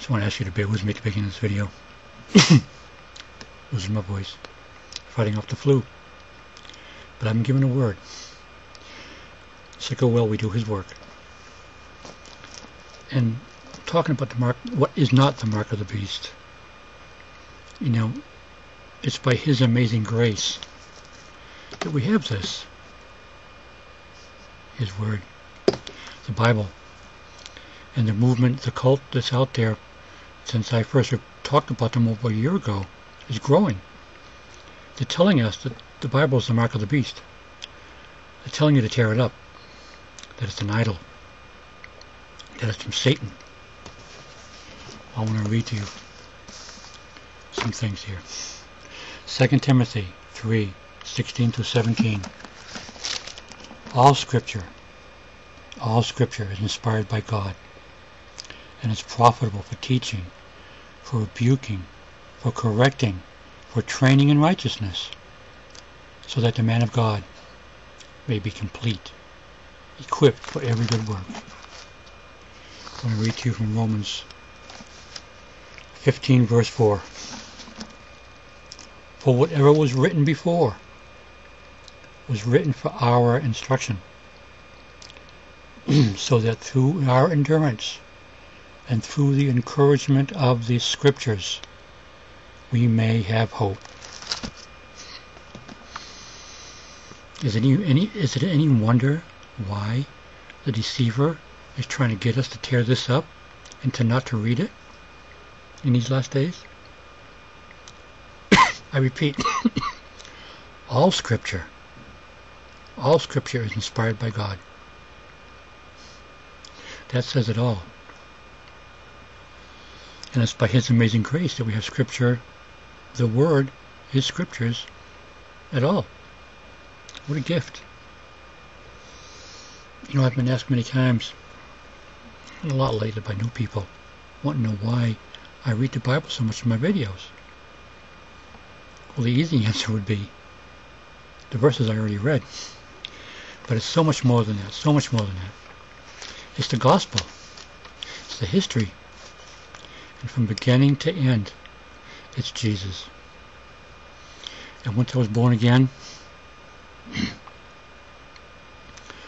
Just want to ask you to bear with me at the beginning of this video. Losing my voice. Fighting off the flu. But I'm given a word. Sick or well, we do his work. And talking about the mark, what is not the mark of the beast? You know, it's by his amazing grace that we have this. His word. The Bible. And the movement, the cult that's out there, since I first talked about them over a year ago, is growing. They're telling us that the Bible is the mark of the beast. They're telling you to tear it up, that it's an idol, that it's from Satan. I want to read to you some things here. 2 Timothy 3:16-17. All Scripture is inspired by God, and is profitable for teaching, for rebuking, for correcting, for training in righteousness, so that the man of God may be complete, equipped for every good work. I'm going to read to you from Romans 15 verse 4. For whatever was written before was written for our instruction, so that through our endurance and through the encouragement of the Scriptures we may have hope. Is it any wonder why the deceiver is trying to get us to tear this up and to not to read it in these last days? I repeat, all Scripture is inspired by God. That says it all. And it's by his amazing grace that we have Scripture, the Word, his Scriptures, at all. What a gift. You know, I've been asked many times, and a lot lately by new people, wanting to know why I read the Bible so much in my videos. Well, the easy answer would be the verses I already read. But it's so much more than that, so much more than that. It's the gospel. It's the history. And from beginning to end, it's Jesus. And once I was born again,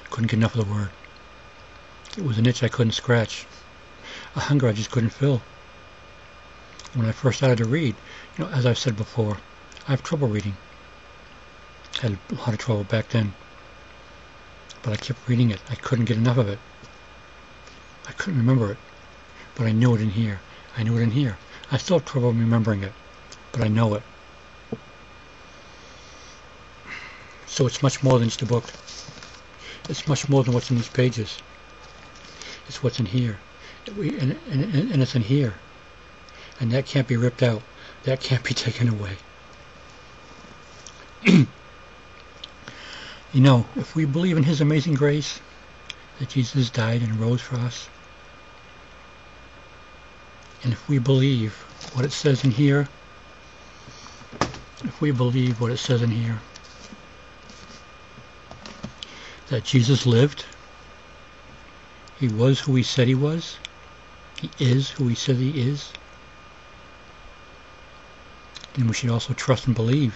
couldn't get enough of the Word. It was an itch I couldn't scratch, a hunger I just couldn't fill. When I first started to read, you know, as I've said before, I have trouble reading. I had a lot of trouble back then. But I kept reading it. I couldn't get enough of it. I couldn't remember it. But I knew it in here. I knew it in here. I still have trouble remembering it. But I know it. So it's much more than just a book. It's much more than what's in these pages. It's what's in here. And it's in here. And that can't be ripped out. That can't be taken away. You know, if we believe in his amazing grace, that Jesus died and rose for us, and if we believe what it says in here, that Jesus lived, he was who he said he was, he is who he said he is, then we should also trust and believe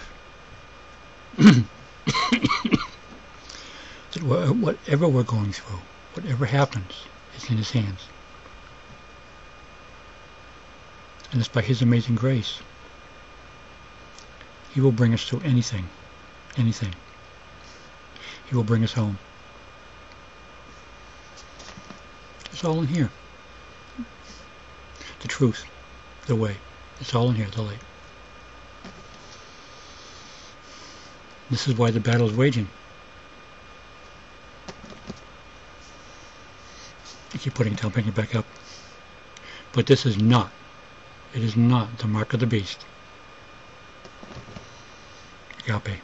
that whatever we're going through, whatever happens, is in his hands. And it's by his amazing grace. He will bring us through anything. Anything. He will bring us home. It's all in here. The truth. The way. It's all in here, the light. This is why the battle is waging. I keep putting it down, picking it back up. But this is not. It is not the mark of the beast. Agape.